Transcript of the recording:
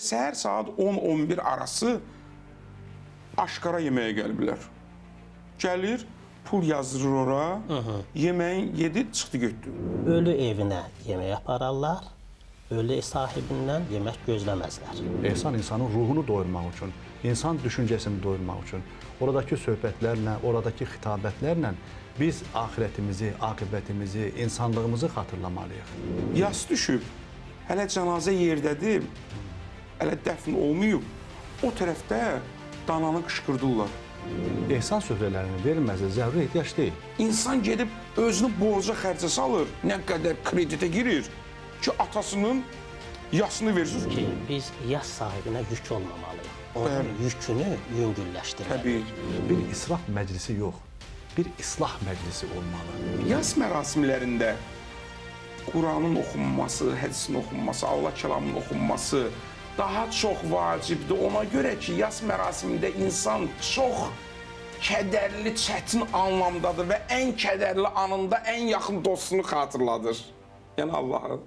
səhər saat 10-11 arası aşkara yeməyə gəliblər. Gəlir, pul yazdırır ora, yeməyin yedi, çıxdı getdi. Ölü evinə yemək apararlar, ölü sahibindən yemək gözləməzlər. Ehsan insanın ruhunu doyurmaq üçün, insan düşüncəsini doyurmaq üçün, oradakı söhbətlərlə, oradakı xitabətlərlə biz axirətimizi, aqibətimizi, insanlığımızı xatırlamalıyıq. Yas düşüb, hələ cənazə yerdədir, hələ dəfn olmayıb, o tərəfdə dananı qışqırdırlar. Ehsan süfrələrini verilməsi zəruri ehtiyac deyil. İnsan gedib özünü borca xərcə salır, nə qədər kreditə girir ki, atasının yasını versin. Ki, biz yas sahibinə yük olmamalıyıq. Onun yükünü yüngülləşdirməliyik. Təbii. Bir israf məclisi yox, bir islah məclisi olmalı. Yas mərasimlərində Quranın oxunması, hədisin oxunması, Allah kəlamının oxunması daha çox vacibdir. Ona görə ki, yas mərasimində insan çox kədərli, çətin anlamdadır və ən kədərli anında ən yaxın dostunu xatırladır. Yəni Allahı.